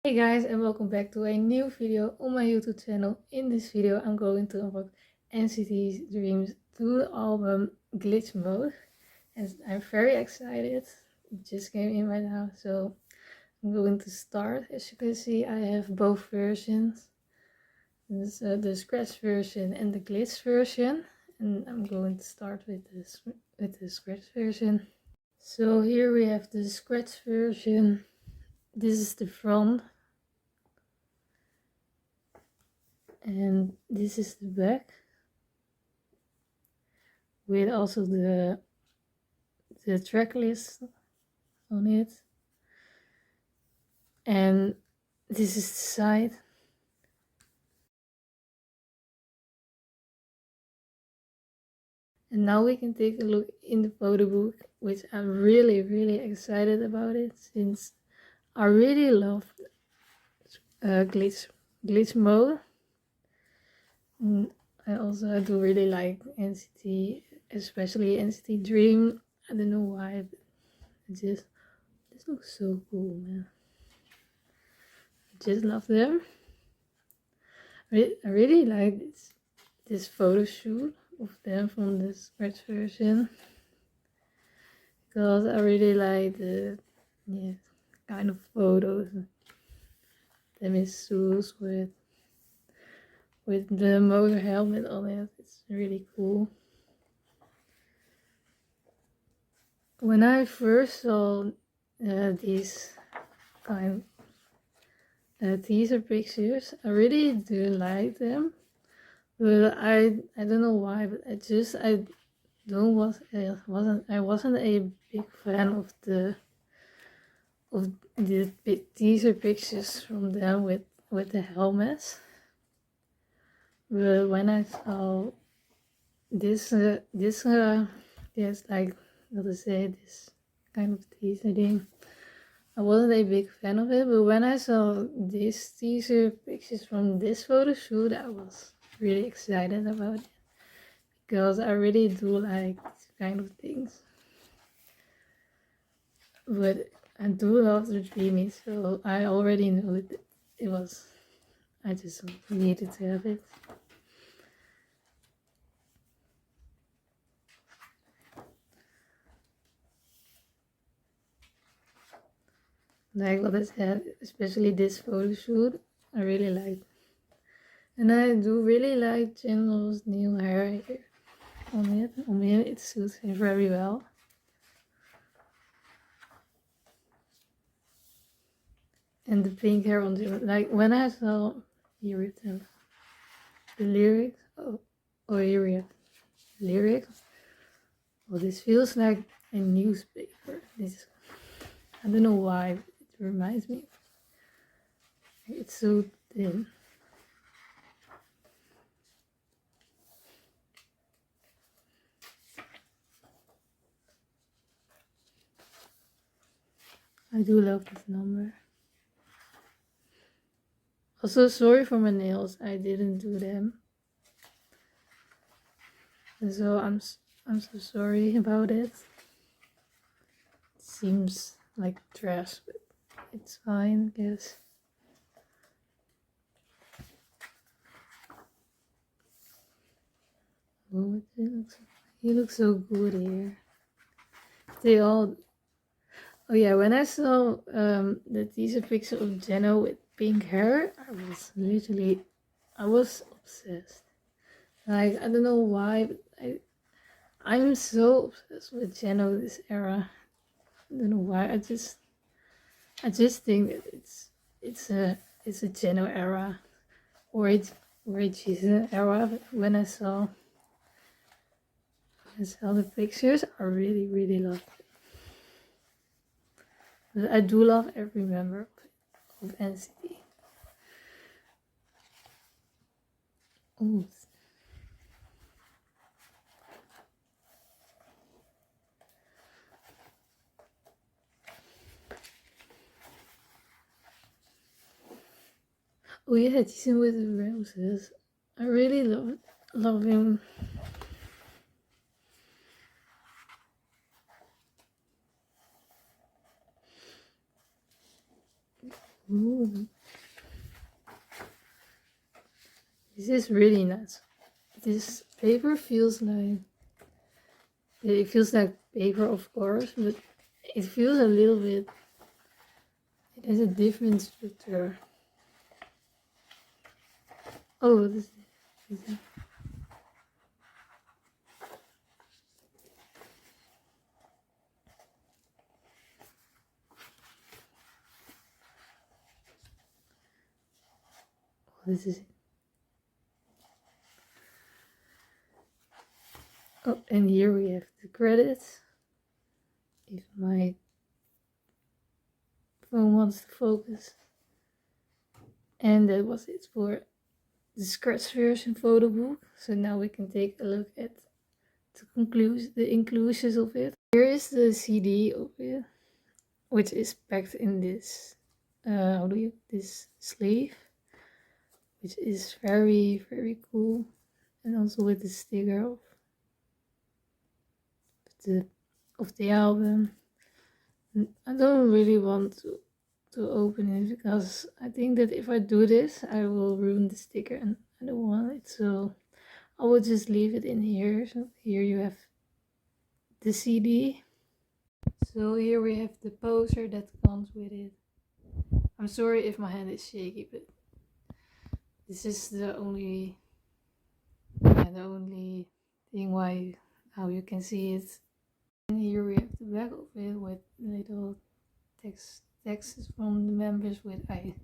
Hey guys, and welcome back to a new video on my YouTube channel. In this video I'm going to unbox Nct Dream's through the album Glitch Mode, and I'm very excited. It just came in right now, so I'm going to start. As you can see, I have both versions. This is the scratch version and the glitch version, and I'm going to start with the scratch version. So here we have the scratch version. This is the front. And this is the back with also the track list on it. And this is the side. And now we can take a look in the photo book, which I'm really excited about it, since I really love glitch mode. And I do really like Nct, especially Nct Dream. I don't know why, but this looks so cool, man. I just love them. I really like this photo shoot of them from the scratch version, because I really like the kind of photos, them in suits with the motor helmet on it. It's really cool. When I first saw these kind teaser pictures, I really do like them, but I don't know why, but I wasn't a big fan of the teaser pictures from them with the helmets. But when I saw this yes, like how to say, this kind of teaser thing, I wasn't a big fan of it. But when I saw these teaser pictures from this photo shoot, I was really excited about it, because I really do like these kind of things. But I do love the Dreamy, so I already knew it was. I just needed to have it. Like what I said, especially this photo shoot, I really liked. And I do really like General's new hair here on it. On him, it suits him very well. And the pink hair on General, like when I saw here with the lyrics, here we have lyrics. Well, this feels like a newspaper. I don't know why, but it reminds me. It's so thin. I do love this number. Also, sorry for my nails. I didn't do them. And so I'm so sorry about it. It seems like trash, but it's fine, I guess. Oh, he looks so good here. They all. Oh yeah, when I saw the teaser picture of Jenna with pink hair, I was obsessed. Like, I don't know why, but I'm so obsessed with Jenna this era. I don't know why. I just think that it's a Jenna era, or a Jason era. But when I saw the pictures, I really loved it. But I do love every member of NCT. Oh. Oh yeah, Jason with the roses. I really love him. Ooh. This is really nice. This paper feels like, it feels like paper of course, but it feels a little bit, it has a different structure. Oh, this is this is it. Oh, and here we have the credits. If my phone wants to focus. And that was it for the scratch version photo book. So now we can take a look at the inclusions of it. Here is the CD of it, which is packed in this this sleeve, which is very, very cool. And also with the sticker of the album. I don't really want to open it because I think that if I do this I will ruin the sticker and I don't want it, so I will just leave it in here. So here you have the CD. So here we have the poster that comes with it. I'm sorry if my hand is shaky, but this is the only thing how you can see it. And here we have the back of it with little texts from the members, which I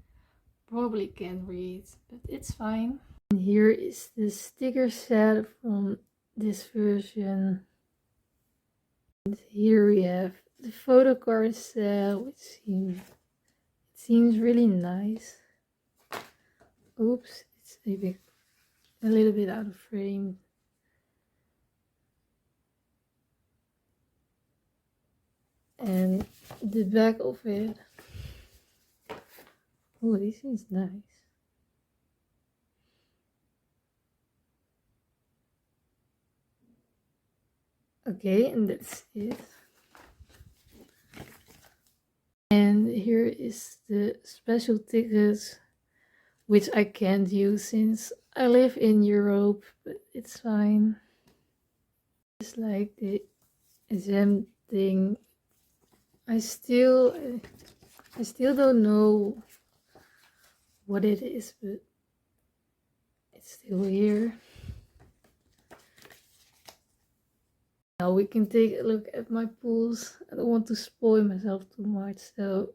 probably can't read, but it's fine. And here is the sticker set from this version. And here we have the photo card set, which seems really nice. Oops, it's a little bit out of frame. And the back of it. Oh, this is nice. Okay, and that's it. And here is the special tickets, which I can't use since I live in Europe, but it's fine. It's like the exam thing. I still don't know what it is, but it's still here. Now we can take a look at my pools. I don't want to spoil myself too much, so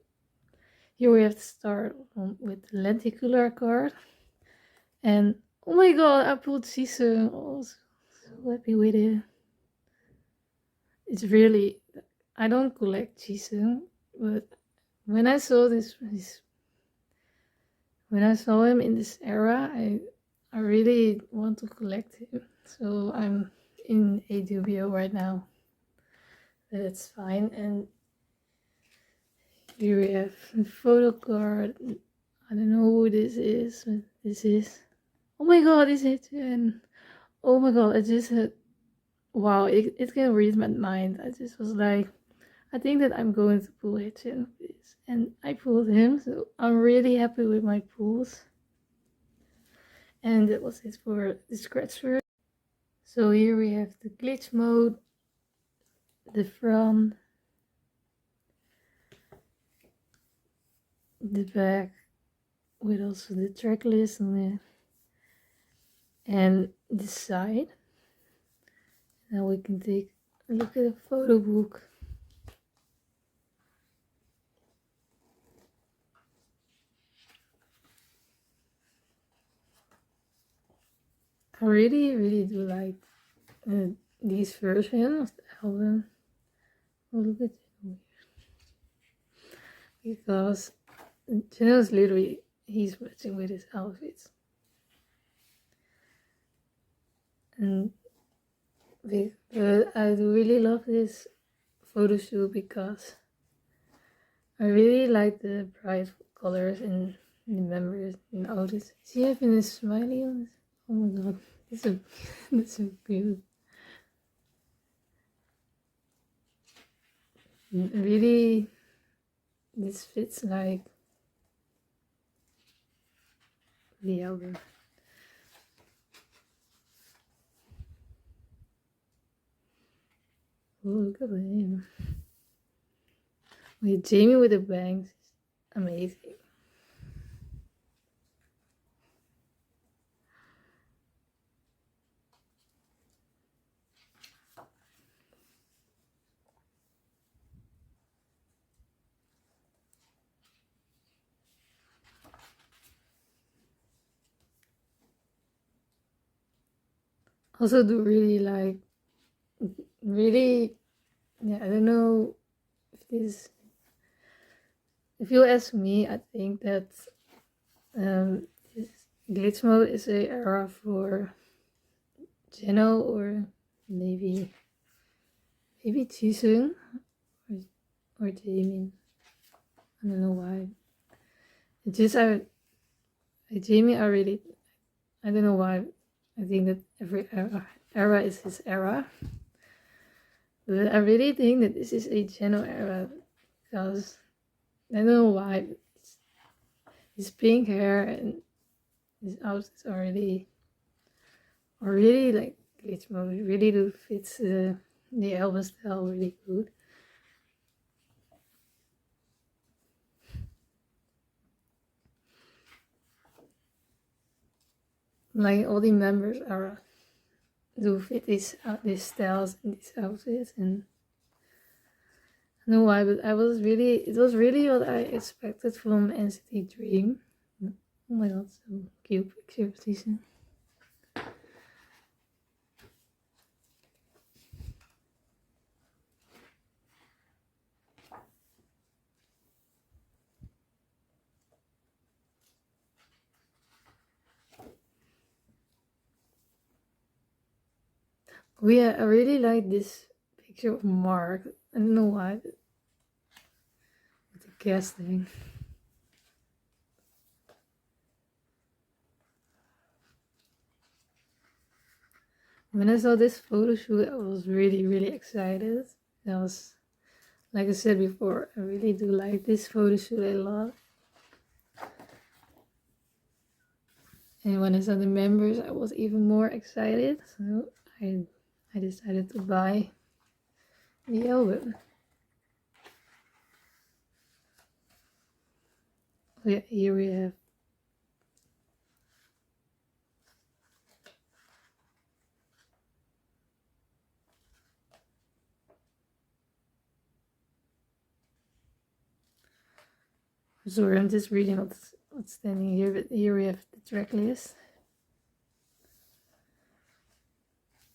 here we have to start with the Lenticular Card. And oh my god, I pulled Jisung. Oh, so happy with it. It's really, I don't collect Jisung, but when I saw when I saw him in this era, I really want to collect him. So I'm in a dubio right now, but it's fine. And here we have a photo card. I don't know who this is, but this is, oh my god, is it? And oh my god, I just had, wow, it can read my mind. I just was like, I think that I'm going to pull Hitchin, and I pulled him, so I'm really happy with my pulls. And that was it for the scratch version. So here we have the glitch mode, the front, the back, with also the track list on it, and the side. Now we can take a look at the photo book. I really do like these versions of the album. Oh, look at it. Because Janelle's literally, he's matching with his outfits. And but I do really love this photo shoot because I really like the bright colors and the members and outfits. Is he having a smiley on this? Oh my god, that's so cute. Really, this fits like the album. Oh, look at him. With Jamie with the bangs, amazing. Also do really like, really, yeah, I don't know if this, if you ask me, I think that this glitch mode is a era for Jeno or maybe Jisung or Jaemin. I don't know why. It's just Jamie already, I don't know why. I think that every era is his era. But I really think that this is a Jeno era because I don't know why. His pink hair and his outfits already like glitch mode. Really do fits the album style really good. Like all the members are do fit these styles and these outfits, and I don't know why, but it was really what I expected from Nct Dream. Oh my god, so cute picture of Jason. Oh yeah, I really like this picture of Mark. I don't know why, but with the casting. When I saw this photo shoot, I was really excited. I was, like I said before, I really do like this photo shoot a lot. And when I saw the members, I was even more excited. So I decided to buy the album. Oh yeah, here we have sorry, I'm just reading what's standing here, but here we have the track list.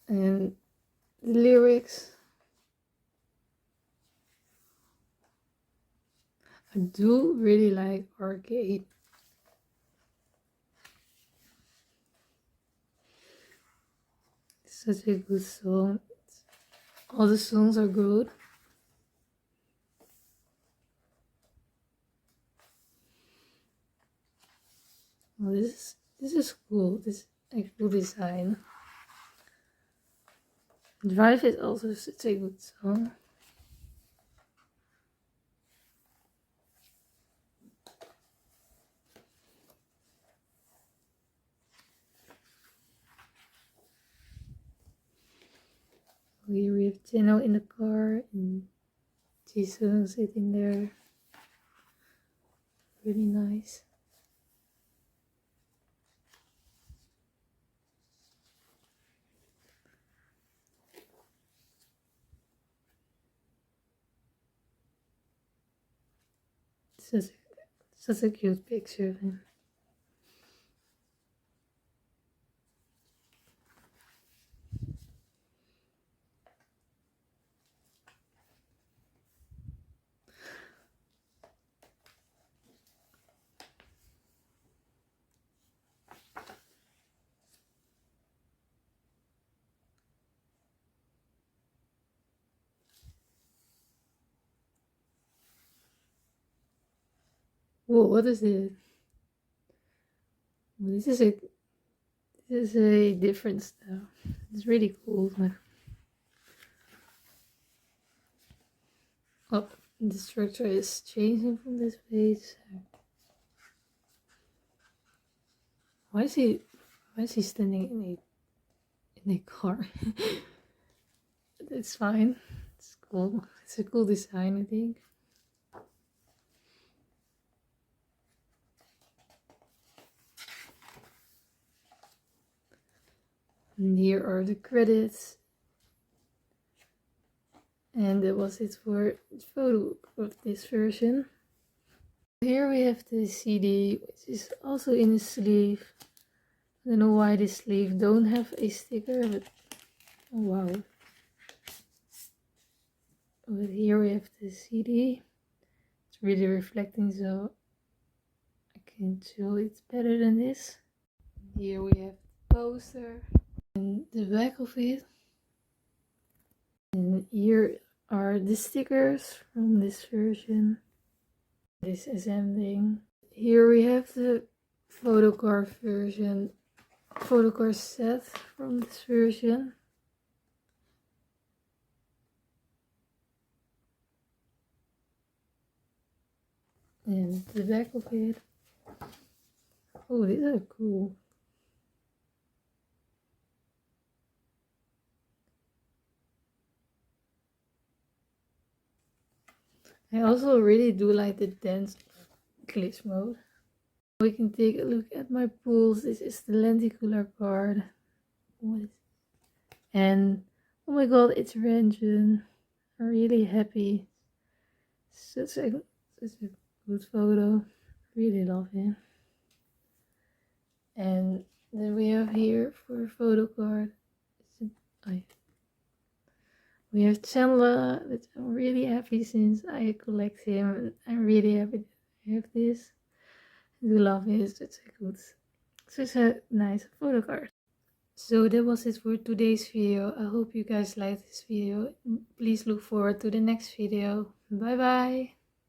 And the lyrics. I do really like Arcade. It's such a good song. All the songs are good. Well, this is cool. This is a cool design. Drive is also such a good song. Here we have Jeno in the car and Jisung sitting there. Really nice. Such a cute picture of him. Whoa, what is this? This is a different style. It's really cool. Oh, the structure is changing from this page. Why is he standing in a car? It's fine. It's cool. It's a cool design, I think. And here are the credits. And that was it for the photo of this version. Here we have the CD, which is also in a sleeve. I don't know why this sleeve don't have a sticker, but oh wow. But here we have the CD. It's really reflecting, so I can show it better than this. Here we have the poster and the back of it. And here are the stickers from this version. This assembling. Here we have the photo card version, photo card set from this version. And the back of it. Oh, these are cool. I also really do like the dance glitch mode. We can take a look at my pools. This is the Lenticular Card. And oh my god, it's Renjun. I'm really happy. Such a good photo. Really love it. And then we have here for a photo card. We have Chandler, that I'm really happy since I collect him. I'm really happy that I have this. I do love it. It's such a nice photo card. So that was it for today's video. I hope you guys liked this video. Please look forward to the next video. Bye bye.